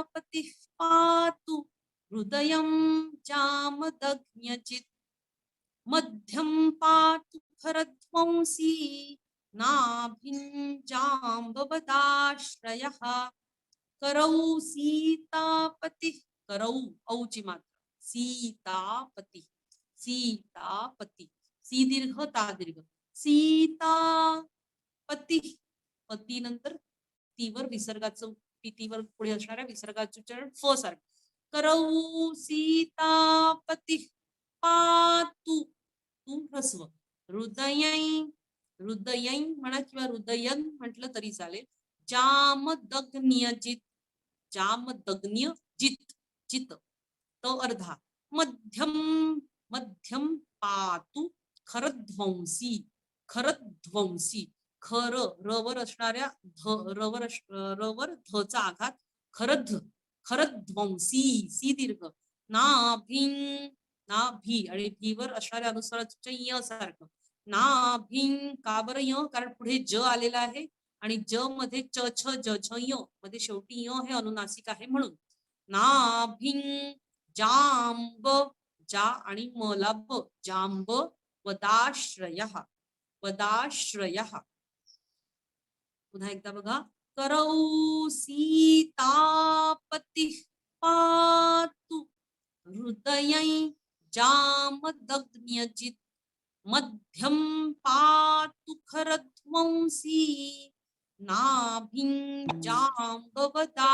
सीतापतिः पातु हृदयं जामदग्न्यजित् मध्यं पातु खरध्वंसी नाभिं जाम्बवदाश्रयः करौ सीतापतिः करौ औची मात्र सीतापती सीतापती सी दीर्घ ता दीर्घ सीतापती पती नंतर तीवर विसर्गाचं पितीवर पुढे असणाऱ्या विसर्गाचे उच्चारण फ सारखं करौ सीतापती पातु तू ह्रस्व हृदयै हृदयै म्हणा किंवा हृदयन म्हटलं तरी चालेल जामदग्न्यजित जामदग्न्य जित जित तो अर्धा मध्यम मध्यम पातु खरध्वंसी खरध्वंसी खर रवर असणाऱ्या रवर धचा आघात खरध खरध्वंसी सी दीर्घ नाभिं नाभी आणि भीवर असणाऱ्या अनुस्वाराचं य सारखं नाभिं का बरं य कारण पुढे ज आलेला आहे आणि ज मध्ये च छ ज छ य मध्ये शेवटी य हे अनुनासिक आहे म्हणून नाभिं जांब जा आणि मला ब जांब वदाश्रयः वदाश्रयः पुन्हा एकदा बघा करौ सीतापतिः पातु हृदयै जामदग्न्यजित् मध्यं पातु खरध्वंसी नाभिं जाम्बवदाश्रयः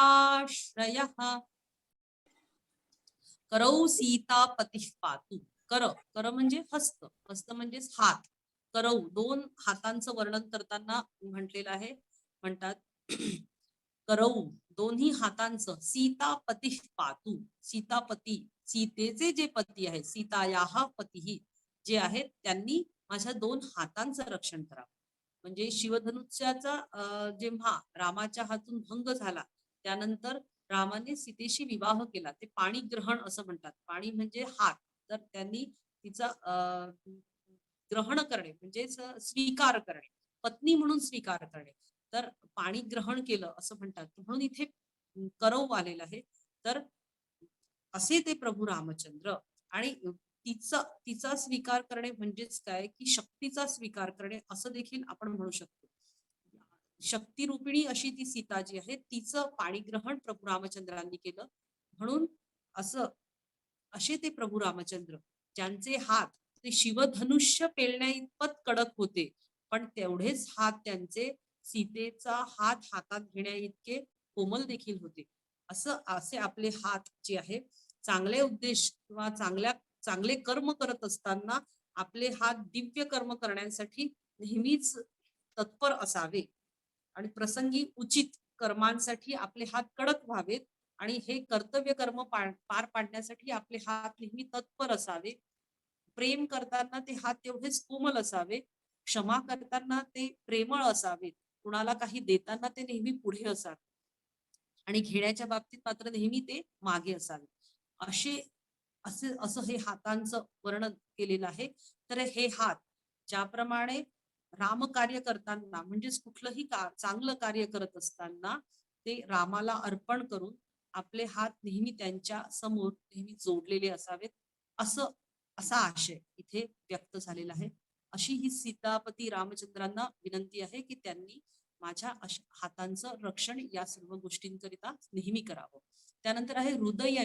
करौ सीतापतिः पातु कर कर म्हणजे हस्त हस्त म्हणजे हात करौ दोन हातांचं वर्णन करताना म्हटलेलं आहे म्हणतात करौ दोन्ही हातांचं सीतापतिः पातु सीतापती सीतेचे जे पती आहेत सीतायाः पतीही जे आहेत त्यांनी माझ्या दोन हातांचं रक्षण करावं म्हणजे शिवधनुष्याचा जेव्हा रामाच्या हातून भंग झाला त्यानंतर रामाने सीतेशी विवाह केला ते पाणी ग्रहण असं म्हणतात पाणी म्हणजे हात तर त्यांनी तिचा ग्रहण करणे म्हणजे स्वीकार करणे पत्नी म्हणून स्वीकार करणे तर पाणी ग्रहण केलं असं म्हणतात म्हणून इथे करौ आलेलं आहे तर असे ते प्रभू रामचंद्र आणि तिचा स्वीकार करणे म्हणजेच काय की शक्तीचा स्वीकार करणे असं देखील आपण म्हणू शकतो शक्तिरूपिणी अशी ती सीता जी आहे तिचं पाणीग्रहण प्रभू रामचंद्रांनी केलं म्हणून असं असे ते प्रभू रामचंद्र ज्यांचे हात ते शिवधनुष्य पेलण्या इतपत कडक होते पण तेवढेच हात त्यांचे सीतेचा हात हातात घेण्या इतके कोमल देखील होते असे आपले हात जे आहे चांगले उद्देश किंवा चांगले कर्म करत असताना आपले हात दिव्य कर्म करण्यासाठी नेहमीच तत्पर असावे आणि प्रसंगी उचित कर्मांसाठी आपले हात कडक व्हावेत आणि हे कर्तव्य कर्म पार पाडण्यासाठी आपले हात नेहमी तत्पर असावे प्रेम करताना ते हात तेवढेच कोमल असावे क्षमा करताना ते प्रेमळ असावेत कुणाला काही देताना ते नेहमी पुढे असावे आणि घेण्याच्या बाबतीत मात्र नेहमी ते मागे असावे असं हे हातांचं वर्णन केलेलं आहे तर हे हात ज्याप्रमाणे रामकार्य करताना म्हणजेच कुठलंही चांगलं कार्य करत असताना ते रामाला अर्पण करून आपले हात नेहमी त्यांच्या समोर नेहमी जोडलेले असावेत असा आशय इथे व्यक्त झालेला आहे अशी ही सीतापती रामचंद्रांना विनंती आहे की त्यांनी माझ्या हातांचं रक्षण या सर्व गोष्टींकरिता नेहमी करावं त्यानंतर आहे हृदय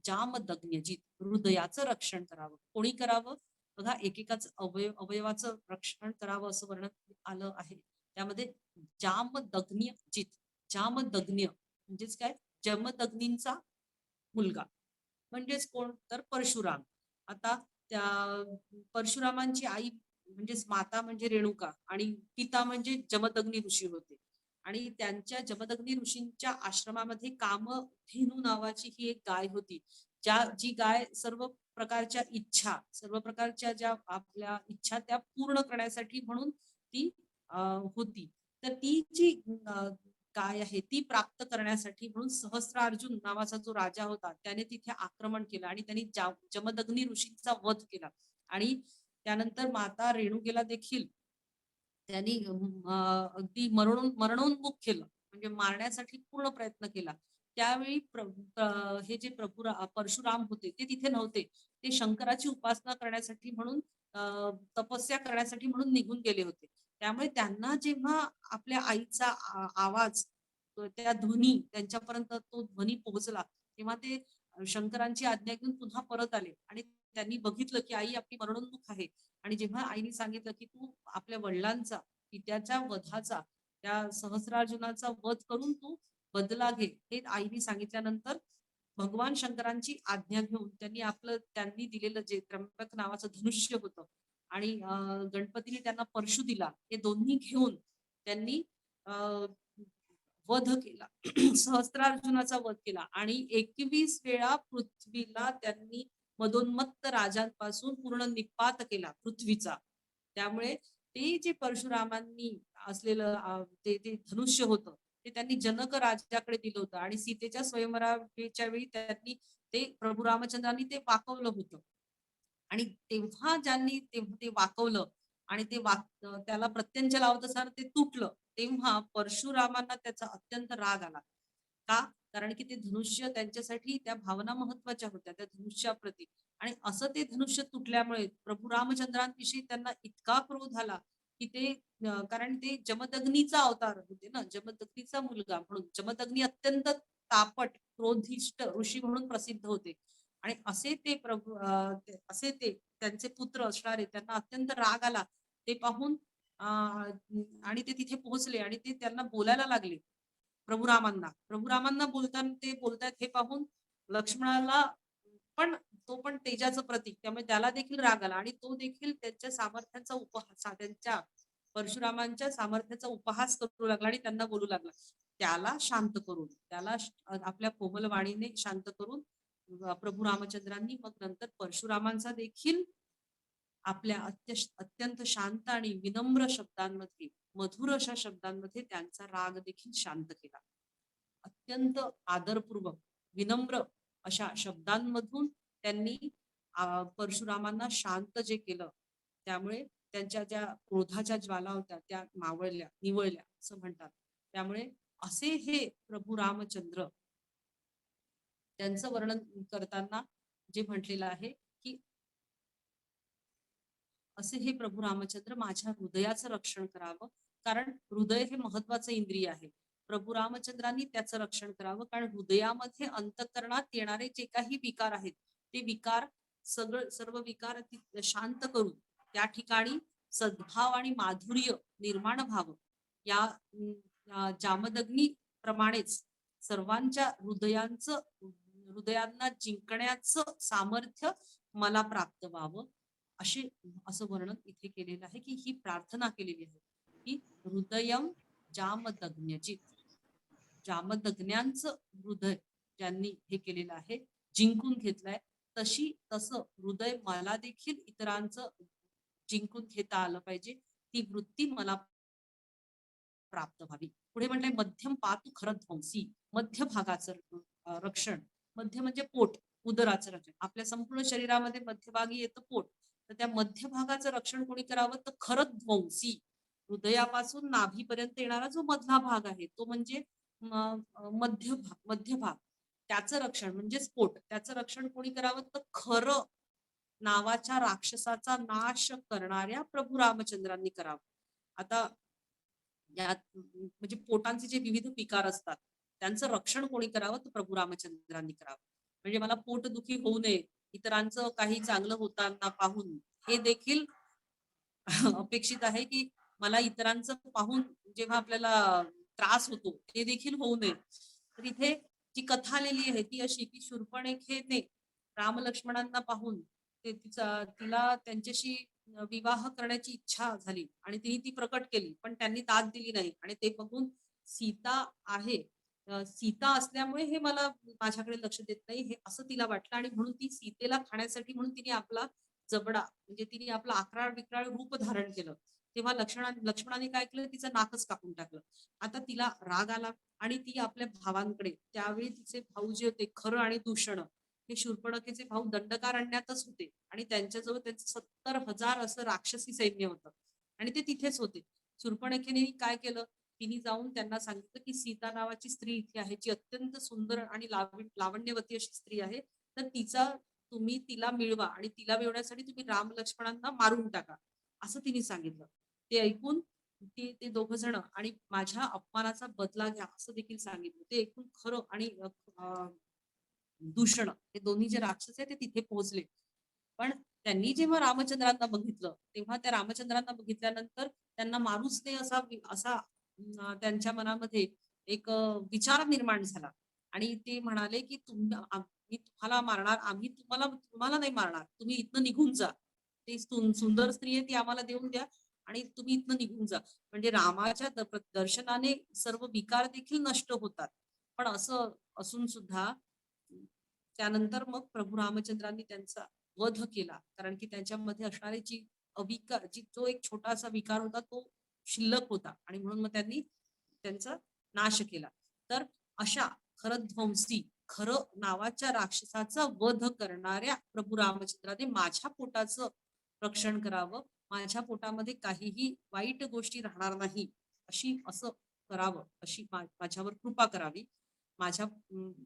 जामदग्न्यजित हृदयाचं रक्षण करावं कोणी करावं बघा एकेकाच अवयवाचं रक्षण करावं असं वर्णन आलं आहे त्यामध्ये जामदग्न्य जित जामदग्न्य म्हणजेच काय जमदग्नींचा मुलगा म्हणजेच कोण तर परशुराम आता त्या परशुरामांची आई म्हणजेच माता म्हणजे रेणुका आणि पिता म्हणजे जमदग्नी ऋषी होते आणि त्यांच्या जमदग्नी ऋषींच्या आश्रमामध्ये कामधेनू नावाची ही एक गाय होती जी गाय सर्व प्रकारच्या इच्छा सर्व प्रकारच्या ज्या आपल्या इच्छा त्या पूर्ण करण्यासाठी म्हणून ती होती तर ती जी गाय आहे ती प्राप्त करण्यासाठी म्हणून सहस्रार्जुन नावाचा जो राजा होता त्याने तिथे आक्रमण केलं आणि त्यांनी जमदग्नी ऋषींचा वध केला आणि त्यानंतर माता रेणुकेला देखील त्यांनी अगदी मरणोन्मुख केलं म्हणजे मारण्यासाठी पूर्ण प्रयत्न केला त्यावेळी हे जे परशुराम होते ते तिथे नव्हते. ते शंकराची उपासना करण्यासाठी म्हणून तपस्या करण्यासाठी म्हणून निघून गेले होते. त्यामुळे त्यांना जेव्हा आपल्या आईचा आवाज त्या ध्वनी त्यांच्यापर्यंत तो ध्वनी पोहोचला, तेव्हा ते शंकरांची आज्ञा घेऊन पुन्हा परत आले आणि त्यांनी बघितलं की आई आपली मरणोन्मुख आहे. आणि जेव्हा आईने सांगितलं की तू आपल्या वडिलांचा, पित्याच्या वधाचा, त्या सहस्रार्जुनाचा वध करून तू बदला घे, हे आईने सांगितल्यानंतर भगवान शंकरांची आज्ञा घेऊन त्यांनी दिलेलं जे त्र्यंबक नावाचं धनुष्य होतं आणि गणपतीने त्यांना परशु दिला, हे दोन्ही घेऊन त्यांनी वध केला. सहस्त्रार्जुनाचा वध केला आणि 21 वेळा पृथ्वीला त्यांनी मदोन्मत्त राजांपासून पूर्ण निपात केला पृथ्वीचा. त्यामुळे ते जे परशुरामांनी असलेलं ते धनुष्य होतं ते त्यांनी जनक राजाकडे दिलं होतं आणि सीतेच्या स्वयंवराच्या वेळी त्यांनी ते प्रभू रामचंद्रांनी ते वाकवलं होतं. आणि तेव्हा ते वाकवलं आणि त्याला प्रत्यंच लावत असताना ते तुटलं, तेव्हा परशुरामांना त्याचा अत्यंत राग आला. का? कारण की ते धनुष्य त्यांच्यासाठी त्या भावना महत्वाच्या होत्या त्या धनुष्याप्रती. आणि असं ते धनुष्य तुटल्यामुळे प्रभू रामचंद्रांविषयी त्यांना इतका क्रोध आला की ते कारण ते जमदग्नीचा अवतार होते ना, जमदग्नीचा मुलगा म्हणून. जमदग्नी अत्यंत तापट क्रोधिष्ट ऋषी म्हणून प्रसिद्ध होते आणि असे ते त्यांचे पुत्र असणारे त्यांना अत्यंत राग आला ते पाहून. आणि ते तिथे पोहोचले आणि ते त्यांना बोलायला लागले प्रभुरामांना ते बोलतायत हे पाहून लक्ष्मणाला पण तेजाचं प्रतीक, त्यामुळे त्याला देखील राग आला आणि तो देखील त्यांच्या परशुरामांच्या सामर्थ्याचा उपहास करू लागला आणि त्यांना बोलू लागला. त्याला शांत करून, त्याला आपल्या कोमल वाणीने शांत करून प्रभू रामचंद्रांनी मग नंतर परशुरामांचा देखील आपल्या अत्यंत शांत आणि विनम्र शब्दांमध्ये, मधुर अशा शब्दांमध्ये त्यांचा राग देखील शांत केला. अत्यंत आदरपूर्वक विनम्र अशा शब्दांमधून त्यांनी परशुरामांना शांत जे केलं, त्यामुळे त्यांच्या ज्या क्रोधाच्या ज्वाला होत्या त्या निवळल्या असं म्हणतात. त्यामुळे असे हे प्रभू रामचंद्र, त्यांचं वर्णन करताना जे म्हटलेलं आहे की असे हे प्रभू रामचंद्र माझ्या हृदयाचं रक्षण करावं, कारण हृदय हे महत्वाचं इंद्रिय आहे. प्रभू रामचंद्रांनी त्याचं रक्षण करावं, कारण हृदयामध्ये अंतःकरणात येणारे जे काही विकार आहेत ते विकार सर्व विकार शांत करून त्या ठिकाणी सद्भाव आणि माधुर्य निर्माण व्हावं, या जामदग्नी प्रमाणेच सर्वांच्या हृदयांना जिंकण्याचं सामर्थ्य मला प्राप्त व्हावं, असं वर्णन इथे केलेलं आहे की ही प्रार्थना केलेली आहे की हृदयम जामदग्न्यचित, जामदग्न्यांचं हृदय ज्यांनी हे केलेलं आहे, जिंकून घेतलंय, तसं हृदय मला देखील इतरांचं जिंकून घेता आलं पाहिजे, ती वृत्ती मला प्राप्त व्हावी. पुढे म्हटलंय मध्यम पातू खरं ध्वंसी, मध्य भागाचं रक्षण. मध्य म्हणजे पोट, उदराचं रक्षण. आपल्या संपूर्ण शरीरामध्ये मध्यभागी येतं पोट, तर त्या मध्य भागाचं रक्षण कोणी करावं तर खरं ध्वंसी, हृदयापासून नाभीपर्यंत येणारा जो मधला भाग आहे तो म्हणजे मध्य भाग, त्याचं रक्षण म्हणजे पोट, त्याचं रक्षण कोणी करावं तर खरं नावाच्या राक्षसाचा नाश करणाऱ्या प्रभू रामचंद्रांनी करावं. आता यात म्हणजे पोटांचे जे विविध विकार असतात त्यांचं रक्षण कोणी करावं तर प्रभू रामचंद्रांनी करावं. म्हणजे मला पोटदुखी होऊ नये, इतरांचं काही चांगलं होताना पाहून हे देखील अपेक्षित आहे की मला इतरांचं पाहून जेव्हा आपल्याला त्रास होतो ते देखील होऊ नये. तर इथे जी कथा आलेली आहे ती अशी की शूर्पणखेने राम लक्ष्मणांना पाहून तिला त्यांच्याशी विवाह करण्याची इच्छा झाली आणि तिने ती प्रकट केली, पण त्यांनी दाद दिली नाही आणि ते बघून सीता असल्यामुळे हे माझ्याकडे लक्ष देत नाही हे असं तिला वाटलं आणि म्हणून ती सीतेला खाण्यासाठी म्हणून तिने आपला जबडा म्हणजे तिने आपलं आकराळ विक्राळ रूप धारण केलं. तेव्हा लक्ष्मणाने काय केलं, तिचं नाकच कापून टाकलं. आता तिला राग आला आणि ती आपल्या भावांकडे, त्यावेळी तिचे भाऊ जे होते खरं आणि दूषण, हे शूर्पणखेचे भाऊ दंडकारण्यातच होते आणि त्यांच्याजवळ त्यांचं 70,000 असं राक्षसी सैन्य होतं आणि ते तिथेच होते. शूर्पणखेने काय केलं, तिने जाऊन त्यांना सांगितलं की सीता नावाची स्त्री इथे आहे, जी अत्यंत सुंदर आणि लावण्यवती अशी स्त्री आहे. तर तुम्ही तिला मिळवा आणि तिला मिळवण्यासाठी तुम्ही राम लक्ष्मणांना मारून टाका, असं तिने सांगितलं. ते ऐकून ते दोघ जण आणि माझ्या अपमानाचा बदला घ्या असं देखील सांगितलं. ते ऐकून खरं आणि दूषण हे दोन्ही जे राक्षस आहे ते तिथे पोहोचले. पण त्यांनी जेव्हा रामचंद्रांना बघितलं, तेव्हा त्या रामचंद्रांना बघितल्यानंतर त्यांना मारूच नये असा असा त्यांच्या मनामध्ये एक विचार निर्माण झाला. आणि ते म्हणाले की आम्ही तुम्हाला मारणार, आम्ही तुम्हाला तुम्हाला नाही मारणार, तुम्ही इथनं निघून जा. ती सुंदर स्त्री आहे ती आम्हाला देऊन द्या आणि तुम्ही इथनं निघून जा. म्हणजे रामाच्या दर्शनाने सर्व विकार देखील नष्ट होतात. पण असं असून सुद्धा त्यानंतर मग प्रभू रामचंद्रांनी त्यांचा वध केला, कारण की त्यांच्यामध्ये असणारी जो एक छोटासा विकार होता तो शिल्लक होता आणि म्हणून मग त्यांनी त्यांचा नाश केला. तर अशा ध्वंसी खरं नावाच्या राक्षसाचा वध करणाऱ्या प्रभू रामचंद्राने माझ्या पोटाचं रक्षण करावं, माझ्या पोटामध्ये काहीही वाईट गोष्टी राहणार नाही असं करावं, अशी माझ्यावर कृपा करावी. माझ्या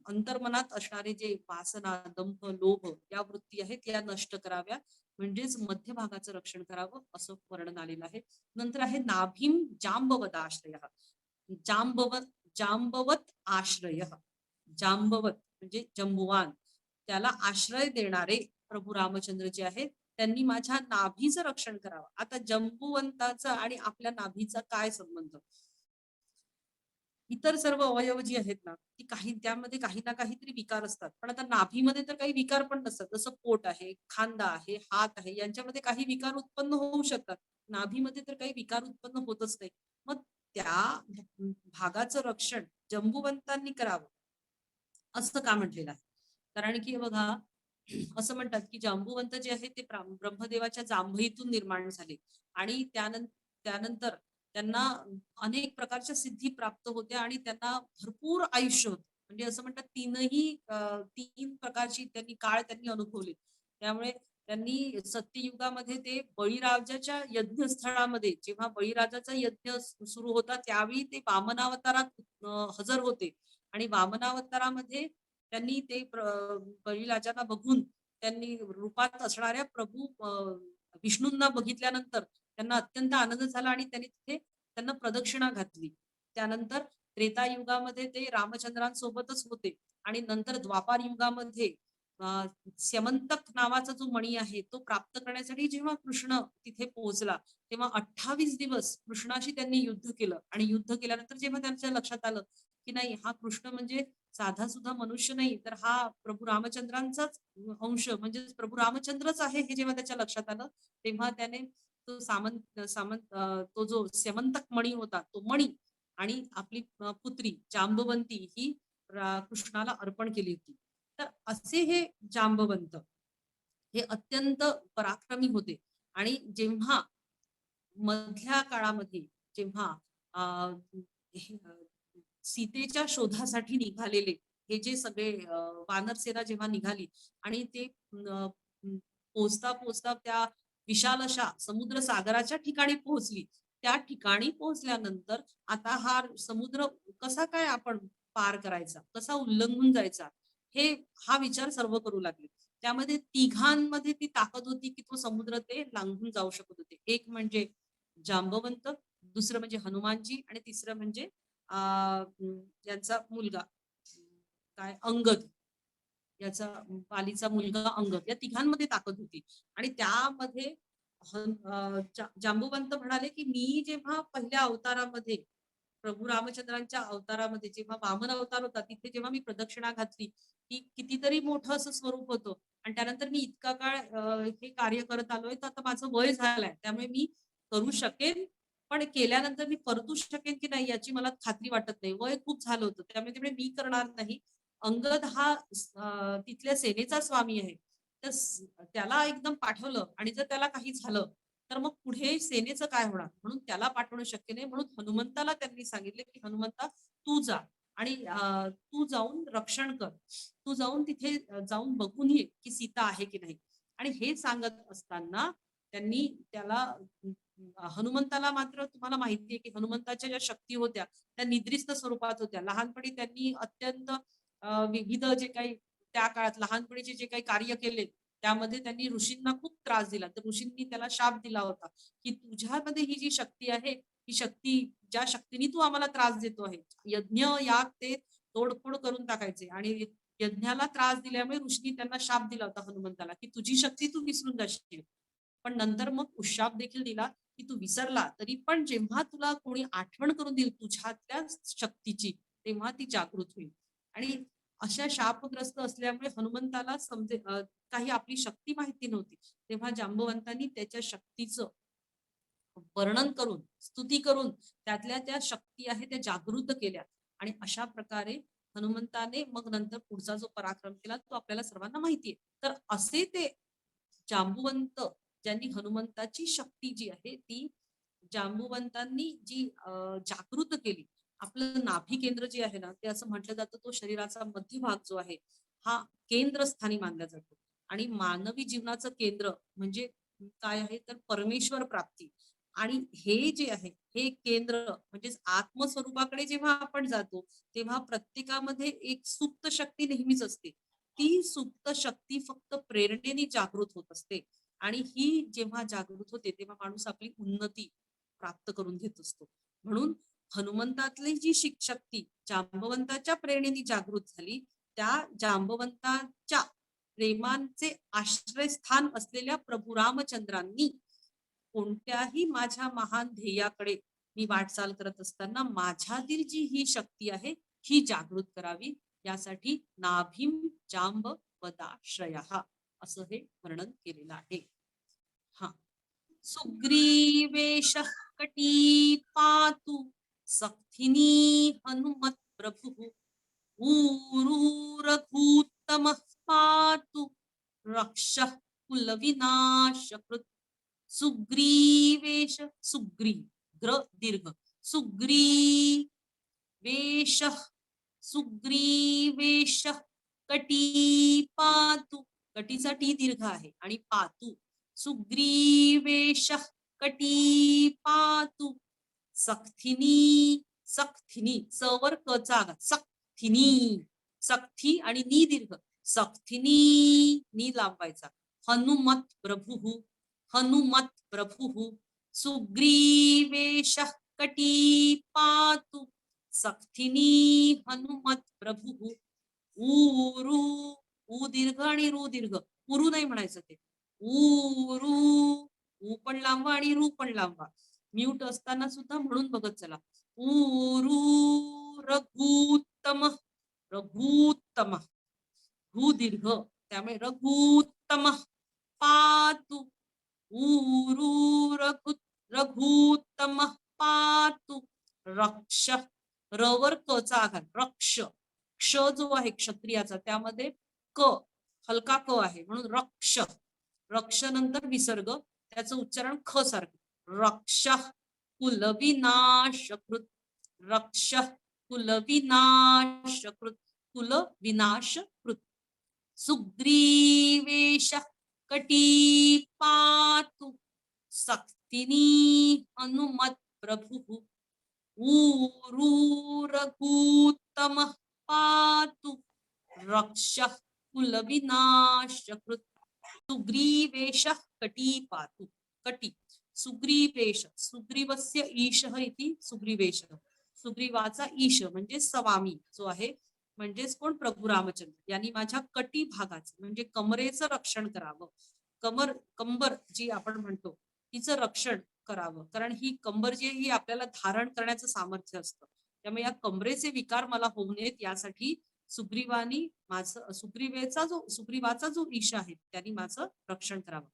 अंतर्मनात असणारे जे वासना, दंभ, लोभ या वृत्ती आहेत या नष्ट कराव्या, म्हणजेच मध्य भागाचं रक्षण करावं असं वर्णन आलेलं आहे. नंतर आहे नाभीम जांबवत आश्रय. जांबवत आश्रय, जांबवत म्हणजे जंबुवान, त्याला आश्रय देणारे प्रभू रामचंद्र जे आहेत त्यांनी माझ्या नाभीचं रक्षण करावं. आता जंबुवंताचा आणि आपल्या नाभीचा काय संबंध? इतर सर्व अवयव जी आहेत ना, ती त्यामध्ये काही ना काहीतरी विकार असतात. पण आता नाभीमध्ये तर काही विकार पण नसतात. जसं पोट आहे, खांदा आहे, हात आहे, यांच्यामध्ये काही विकार उत्पन्न होऊ शकतात. नाभीमध्ये तर काही विकार उत्पन्न होतच नाही. मग त्या भागाचं रक्षण जंबुवंतांनी करावं असं का म्हटलेलं आहे? कारण की बघा, असं म्हणतात की जांबुवंत जे आहे ते ब्रह्मदेवाच्या जांभईतून निर्माण झाले आणि त्यानंतर त्यांना अनेक प्रकारच्या सिद्धी प्राप्त होत्या आणि त्यांना भरपूर आयुष्य होतं. म्हणजे असं म्हणतात तीन प्रकारची काळ त्यांनी अनुभवले. त्यामुळे त्यांनी सत्ययुगामध्ये ते बळीराजाच्या यज्ञस्थळामध्ये जेव्हा बळीराजाचा यज्ञ सुरू होता त्यावेळी ते वामनावतारात हजर होते आणि वामनावतारामध्ये त्यांनी ते बळीराजांना बघून त्यांनी रूपात असणाऱ्या प्रभू विष्णूंना बघितल्यानंतर त्यांना अत्यंत आनंद झाला आणि त्यांनी तिथे त्यांना प्रदक्षिणा घातली. त्यानंतर त्रेतायुगामध्ये ते रामचंद्रांसोबतच होते आणि नंतर द्वापार युगामध्ये स्यमंतक नावाचा जो मणी आहे तो प्राप्त करण्यासाठी जेव्हा कृष्ण तिथे पोहोचला तेव्हा 28 दिवस कृष्णाशी त्यांनी युद्ध केलं आणि युद्ध केल्यानंतर जेव्हा त्यांच्या लक्षात आलं की नाही, हा कृष्ण म्हणजे साधा सुद्धा मनुष्य नाही, तर हा प्रभू रामचंद्रांचाच अंश म्हणजे प्रभू रामचंद्रच आहे, हे जेव्हा त्याच्या लक्षात आलं तेव्हा त्याने तो तो जो स्यमंतक मणी होता तो मणी आणि आपली पुत्री जांबवंती ही कृष्णाला अर्पण केली होती. तर असे हे जांबवंत हे अत्यंत पराक्रमी होते आणि जेव्हा मधल्या काळामध्ये जेव्हा सीतेच्या शोधासाठी निघालेले हे जे सगळे वानर सेना जेव्हा निघाली आणि ते पोचता पोचता त्या विशाल अशा समुद्र सागराच्या ठिकाणी पोहोचली, त्या ठिकाणी पोहोचल्यानंतर आता हा समुद्र कसा काय आपण पार करायचा, कसा उल्लंघून जायचा, हा विचार सर्व करू लागले. त्यामध्ये तिघांमध्ये ती ताकद होती की तो समुद्र ते लांघून जाऊ शकत होते. एक म्हणजे जांबवंत, दुसरं म्हणजे हनुमानजी आणि तिसरं म्हणजे यांचा मुलगा काय अंगद, याचा बालीचा मुलगा अंगद, या तिघांमध्ये ताकद होती. आणि त्यामध्ये जांबुवंत म्हणाले की मी जेव्हा पहिल्या अवतारामध्ये प्रभू रामचंद्रांच्या अवतारामध्ये जेव्हा वामन अवतार होता तिथे जेव्हा मी प्रदक्षिणा घातली की कितीतरी मोठं असं स्वरूप होतं आणि त्यानंतर मी इतका काळ हे कार्य करत आलोय तर आता माझं वय झालंय, त्यामुळे मी करू शकेन, पण केल्यानंतर मी परतू शकेन की नाही याची मला खात्री वाटत नाही, वय खूप झालं होतं, त्यामुळे मी करणार नाही. अंगद हा तिथल्या सेनेचा स्वामी आहे, तर त्याला एकदम पाठवलं आणि जर त्याला काही झालं तर मग पुढे सेनेचं काय होणार, म्हणून त्याला पाठवणं शक्य नाही. म्हणून हनुमंताला त्यांनी सांगितले की हनुमंता तू जा आणि तू जाऊन रक्षण कर, तू जाऊन तिथे जाऊन बघून ये की सीता आहे की नाही. आणि हे सांगत असताना त्यांनी त्याला हनुमंताला मात्र तुम्हाला माहिती आहे की हनुमंताच्या ज्या शक्ती होत्या त्या निद्रिस्त स्वरूपात होत्या. लहानपणी त्यांनी अत्यंत विविध जे काही त्या काळात लहानपणीचे जे काही कार्य केले त्यामध्ये त्यांनी ऋषींना खूप त्रास दिला. तर ऋषींनी त्याला शाप दिला होता की तुझ्यामध्ये ही जी शक्ती आहे ही शक्ती ज्या शक्तीने तू आम्हाला त्रास देतो आहे, यज्ञ याग ते तोडफोड करून टाकायचे. आणि यज्ञाला त्रास दिल्यामुळे ऋषींनी त्यांना शाप दिला होता हनुमंताला की तुझी शक्ती तू विसरून जाशील. पण नंतर मग उशाप देखील दिला की तू विसरला तरी पण जेव्हा तुला कोणी आठवण करून देईल तुझ्यातल्या शक्तीची तेव्हा ती जागृत होईल. आणि अशा शापग्रस्त असल्यामुळे हनुमंताला काही आपली शक्ती माहिती नव्हती. तेव्हा जांबवंतांनी त्याच्या शक्तीचं वर्णन करून स्तुती करून त्यातल्या त्या शक्ती आहे त्या जागृत केल्या. आणि अशा प्रकारे हनुमंताने मग नंतर पुढचा जो पराक्रम केला तो आपल्याला सर्वांना माहितीये. तर असे ते जांबुवंत ज्यांनी हनुमंताची शक्ती जी आहे ती जांबुवंतांनी जी जागृत केली. आपलं नाभी केंद्र जे आहे ना ते असं म्हटलं जातं तो शरीराचा मध्यभाग जो आहे हा केंद्रस्थानी मानला जातो. आणि मानवी जीवनाचं केंद्र म्हणजे काय आहे तर परमेश्वर प्राप्ती. आणि हे जे आहे हे केंद्र म्हणजेच आत्मस्वरूपाकडे जेव्हा आपण जातो तेव्हा प्रत्येकामध्ये एक सुप्त शक्ती नेहमीच असते. ती सुप्त शक्ती फक्त प्रेरणेने जागृत होत असते. आणि ही जेव्हा जागृत होते तेव्हा माणूस आपली उन्नती प्राप्त करून घेत असतो. म्हणून हनुमंतातली जी शक्ती जांबवंताच्या प्रेरणेने जागृत झाली त्या जांबवंताच्या प्रेमांचे आश्रयस्थान असलेल्या प्रभू रामचंद्रांनी कोणत्याही माझ्या महान ध्येयाकडे मी वाटचाल करत असताना माझ्यातील जी ही शक्ती आहे ही जागृत करावी यासाठी नाभीम जांब वदाश्रयः असं हे वर्णन केलेलं आहे. हा सुग्रीवेश कटी पातु सखिनी हनुमत प्रभु ऊरू रघुत्तम पातु रक्ष कुल विनाश कृत सुग्रीवेश सुग्री ग्र दीर्घ सुग्रीवेश सुग्रीवेश कटी पातु कटीचा टी दीर्घ आहे आणि पातु सुग्रीवेश कटी पातु सक्थिनी सक्थिनी सवर कचा आघात सक्थिनी सक्थी आणि नी दीर्घ सक्थिनी नी लांबायचा हनुमत प्रभु हनुमत प्रभु सुग्रीवेश कटी पातु सक्थिनी हनुमत प्रभु ऊरू ऊ दीर्घ आणि रू दीर्घ उरू नाही म्हणायचं ते ऊरू ऊ पण लांबा आणि रू पण लांबा म्यूट असताना सुद्धा म्हणून बघत चला ऊरू रघुत्तम रघुत्तम भू दीर्घ त्यामुळे रघुत्तम पातु ऊरू रघुत्तम पातु रक्ष रवर कचा आघात रक्ष क्ष जो आहे क्षत्रियाचा त्यामध्ये क हलका क आहे म्हणून रक्ष रक्ष नंतर विसर्ग त्याचं उच्चारण ख सारखं रक्ष कुलविनाशकृत रक्ष कुलविनाशकृत कुल विनाशकृत सुग्रीवेश कटी पातु सक्थिनी हनुमत प्रभु ऊरू रघुत्तम पातु रक्ष कुल विनाशकृत सुग्रीवेश कटी पातु कटी सुग्रीवेश सुग्रीवस्य ईशः इति सुग्रीवेश सुग्रीवाचा ईश म्हणजे स्वामी जो आहे म्हणजेच कोण प्रभू रामचंद्र यांनी माझ्या कटी भागाचं म्हणजे कमरेचं रक्षण करावं. कंबर जी आपण म्हणतो तिचं रक्षण करावं कारण ही कंबर जी ही आपल्याला धारण करण्याचं सामर्थ्य असतं. त्यामुळे या कमरेचे विकार मला होऊ नयेत यासाठी सुग्रीवानी माझं सुग्रीवाचा जो ईश आहे त्यांनी माझं रक्षण करावं.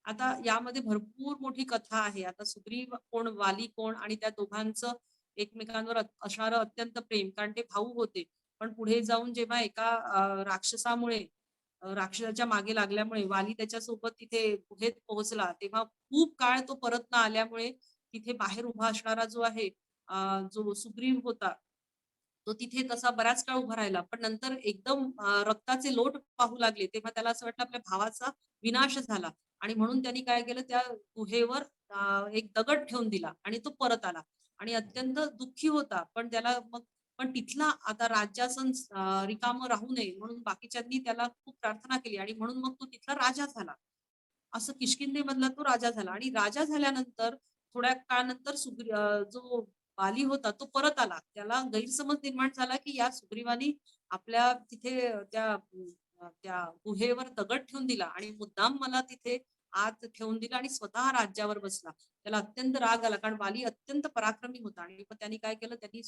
आता यामध्ये भरपूर मोठी कथा आहे. आता सुग्रीव कोण वाली कोण आणि त्या दोघांचं एकमेकांवर असणारं अत्यंत प्रेम कारण ते भाऊ होते. पण पुढे जाऊन जेव्हा एका राक्षसामुळे राक्षसाच्या मागे लागल्यामुळे वाली त्याच्यासोबत तिथे गुहेत पोहोचला तेव्हा खूप काळ तो परत न आल्यामुळे तिथे बाहेर उभा असणारा जो आहे जो सुग्रीव होता तो तिथे तसा बराच काळ उभा राहिला. पण नंतर एकदम रक्ताचे लोट पाहू लागले, तेव्हा त्याला असं वाटलं आपल्या भावाचा विनाश झाला आणि म्हणून त्यांनी काय केलं, त्या गुहेवर एक दगड ठेवून दिला आणि तो परत आला आणि अत्यंत दुःखी होता. पण त्याला मग पण तिथला आता राज्यासन रिकामं राहू नये म्हणून बाकीच्यांनी त्याला खूप प्रार्थना केली आणि म्हणून मग तो तिथला राजा झाला. असं किष्किंधेमधला तो राजा झाला आणि राजा झाल्यानंतर थोड्या काळानंतर जो वाली होता तो परत आला. त्याला गैरसमज निर्माण झाला, की या सुग्रीवानी आपल्या तिथे त्या गुहेवर दगड ठेवून दिला आणि मुद्दाम मला तिथे आत ठेवून दिला आणि स्वतः राज्यावर बसला. त्याला अत्यंत राग आला कारण वाली अत्यंत पराक्रमी होता आणि मग त्यांनी काय केलं, त्यांनी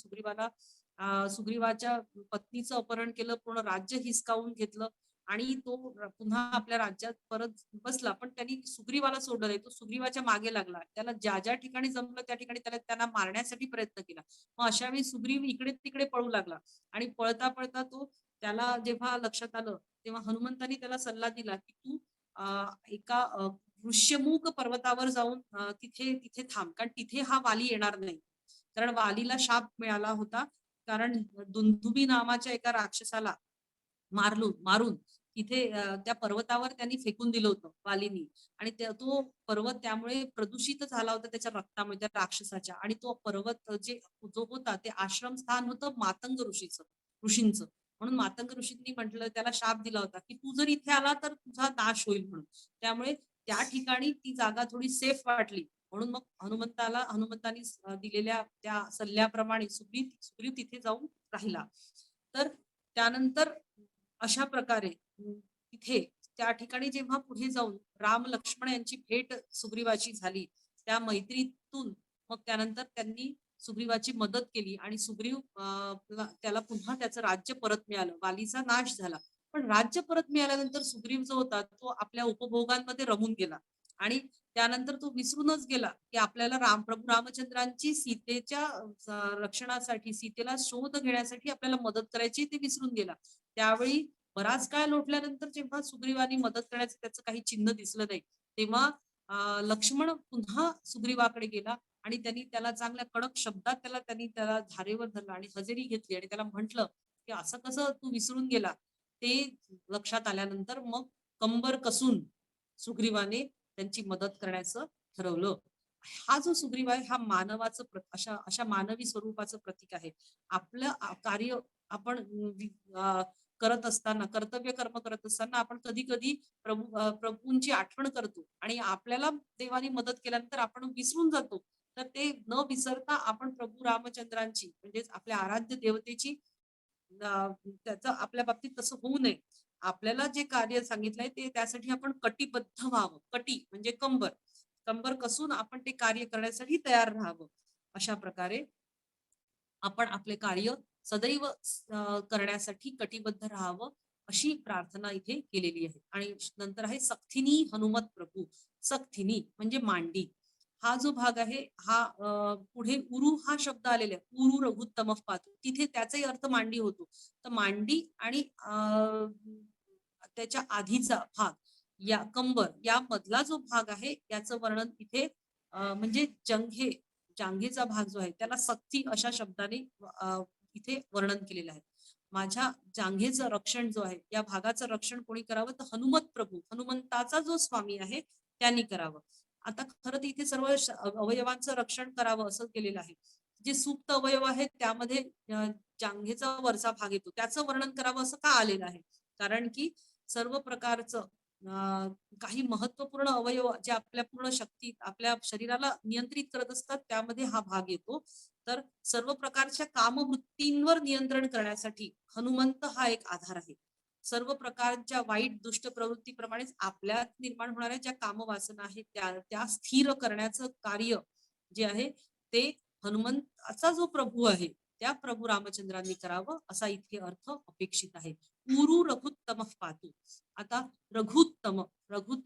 सुग्रीवाच्या पत्नीचं अपहरण केलं, पूर्ण राज्य हिसकावून घेतलं आणि तो पुन्हा आपल्या राज्यात परत बसला. पण त्यांनी सुग्रीवाला सोडलं नाही. तो सुग्रीवाच्या मागे लागला. त्याला ज्या ठिकाणी जमलं त्या ठिकाणी त्यांना मारण्यासाठी प्रयत्न केला. मग अशा वेळी सुग्रीव इकडे-तिकडे पळू लागला आणि पळता-पळता तो त्याला जेव्हा लक्षात आलं, तेव्हा हनुमंतांनी त्याला सल्ला दिला, की तू एका ऋष्यमुख पर्वतावर जाऊन तिथे तिथे थांब. कारण तिथे हा वाली येणार नाही. कारण वालीला शाप मिळाला होता. कारण दुंदुभी नावाच्या एका राक्षसाला मारून तिथे त्या पर्वतावर त्यांनी फेकून दिलं होतं वालीनी आणि तो पर्वत त्यामुळे प्रदूषित झाला होता त्याच्या रक्तामुळे, त्या राक्षसाच्या. आणि तो पर्वत जो होता ते आश्रमस्थान होतं मातंग ऋषींचं. म्हणून मातंग ऋषींनी म्हटलं, त्याला शाप दिला होता, की तू जर इथे आला तर तुझा नाश होईल म्हणून. त्यामुळे त्या ठिकाणी ती जागा थोडी सेफ वाटली. म्हणून मग हनुमंतांनी दिलेल्या त्या सल्ल्याप्रमाणे सुग्रीव तिथे जाऊन राहिला. तर त्यानंतर अशा प्रकारे तिथे त्या ठिकाणी जेव्हा पुढे जाऊन राम लक्ष्मण यांची भेट सुग्रीवाची झाली, त्या मैत्रीतून मग त्यानंतर त्यांनी सुग्रीवाची मदत केली आणि सुग्रीव त्याला पुन्हा त्याचं राज्य परत मिळालं. वालीचा नाश झाला. पण राज्य परत मिळाल्यानंतर सुग्रीव जो होता तो आपल्या उपभोगांमध्ये रमून गेला आणि त्यानंतर तो विसरूनच गेला, की आपल्याला प्रभू रामचंद्रांची सीतेच्या रक्षणासाठी, सीतेला शोध घेण्यासाठी आपल्याला मदत करायची, ते विसरून गेला. त्यावेळी बराच काळ लोटल्यानंतर जेव्हा सुग्रीवानी मदत करण्याचं त्याचं काही चिन्ह दिसलं नाही, तेव्हा लक्ष्मण पुन्हा सुग्रीवाकडे गेला आणि त्यांनी त्याला चांगल्या कडक शब्दात त्याला धारेवर धरलं आणि हजेरी घेतली आणि त्याला म्हटलं, की असं कसं तू विसरून गेला. ते लक्षात आल्यानंतर मग कंबर कसून सुग्रीवाने त्यांची मदत करण्याचं ठरवलं. हा जो सुग्रीव आहे हा मानवाचं अशा मानवी स्वरूपाचं प्रतीक आहे. आपलं कार्य आपण करत असताना, कर्तव्य कर्म करत असताना आपण कधी कधी प्रभूंची आठवण करतो आणि आपल्याला देवानी मदत केल्यानंतर आपण विसरून जातो. तर ते न विसरता आपण प्रभू रामचंद्रांची म्हणजेच आपल्या आराध्य देवतेची त्याचं आपल्या बाबतीत तसं होऊ नये. आपल्याला जे कार्य सांगितलंय ते त्यासाठी आपण कटिबद्ध व्हावं. कटी म्हणजे कंबर कसून आपण ते कार्य करण्यासाठी तयार राहावं. अशा प्रकारे आपण आपले कार्य सदैव करण्यासाठी कटिबद्ध राहावं, अशी प्रार्थना इथे केलेली आहे. आणि नंतर आहे सक्थिनी हनुमत प्रभू. सक्थिनी म्हणजे मांडी. हा जो भाग आहे हा पुढे उरु हा शब्द आलेला आहे. उरु रघुत्तम पातु, तिथे त्याचाही अर्थ मांडी होतो. तर मांडी आणि त्याच्या आधीचा भाग या कंबर या मधला जो भाग आहे याचं वर्णन इथे म्हणजे जांघेचा भाग जो आहे त्याला सक्ती अशा शब्दाने इथे वर्णन केलेलं आहे. माझ्या जांघेचं रक्षण जो आहे, या भागाचं रक्षण कोणी करावं तर हनुमत प्रभू, हनुमंताचा जो स्वामी आहे त्यांनी करावं. आता खरं तर इथे सर्व अवयवांचं रक्षण करावं असं केलेलं आहे. जे सुप्त अवयव आहेत त्यामध्ये जांघेचा वरचा भाग येतो, त्याचं वर्णन करावं असं का आलेलं आहे? कारण की सर्व प्रकारचं काही महत्वपूर्ण अवयव जे आपल्या पूर्ण शक्ती आपल्या शरीराला नियंत्रित करत असतात त्यामध्ये हा भाग येतो. तर सर्व प्रकारच्या कामवृत्तींवर नियंत्रण करण्यासाठी हनुमंत हा एक आधार आहे. सर्व प्रकारच्या वाईट दुष्ट प्रवृत्तीप्रमाणेच आपल्यात निर्माण होणाऱ्या ज्या कामवासना आहेत त्या स्थिर करण्याचं कार्य जे आहे ते हनुमंताचा जो प्रभू आहे त्या प्रभू रामचंद्रांनी करावं असा इथे अर्थ अपेक्षित आहे. उरु रघुत्तम पातु. आता रघुत्तम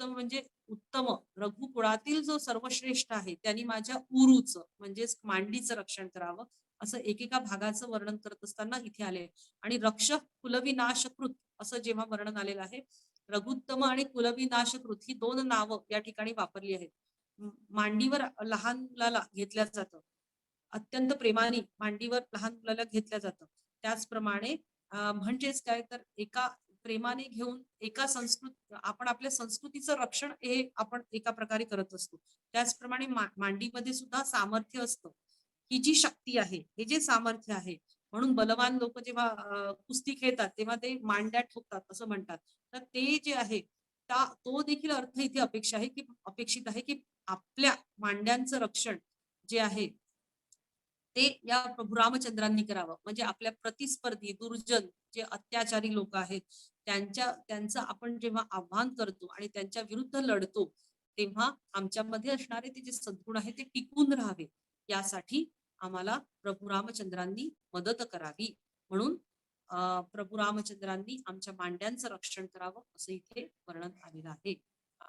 म्हणजे उत्तम, रघुकुळातील जो सर्वश्रेष्ठ आहे त्यांनी माझ्या उरूचं म्हणजेच मांडीचं रक्षण करावं असं एकेका भागाचं वर्णन करत असताना इथे आले. आणि रक्षक कुलविनाशकृत असं जेव्हा वर्णन आलेलं आहे, रघुत्तम आणि कुलविनाशकृत ही दोन नावं या ठिकाणी वापरली आहेत. मांडीवर लहान मुलाला घेतल्या जातं, अत्यंत प्रेमाने मांडीवर लहान मुलाला घेतलं जातं. त्याचप्रमाणे म्हणजेच काय तर एका प्रेमाने घेऊन एका आपण आपल्या संस्कृतीचं रक्षण हे आपण एका प्रकारे करत असतो. त्याचप्रमाणे मांडीमध्ये सुद्धा सामर्थ्य असतं. ही जी शक्ती आहे, हे जे सामर्थ्य आहे, म्हणून बलवान लोक जेव्हा कुस्ती खेळतात तेव्हा ते मांड्या ठोकतात असं म्हणतात. तर ते जे आहे तो देखील अर्थ इथे अपेक्षित आहे की आपल्या मांड्यांचं रक्षण जे आहे ते या प्रभू रामचंद्रांनी करावं. म्हणजे आपल्या प्रतिस्पर्धी दुर्जन जे अत्याचारी लोक आहेत त्यांचं आपण जेव्हा आव्हान करतो आणि त्यांच्या विरुद्ध लढतो तेव्हा आमच्यामध्ये असणारे ते जे सद्गुण आहे ते टिकून राहावे यासाठी आम्हाला प्रभू रामचंद्रांनी मदत करावी. म्हणून प्रभू रामचंद्रांनी आमच्या मांड्यांचं रक्षण करावं असं इथे वर्णन आलेलं आहे.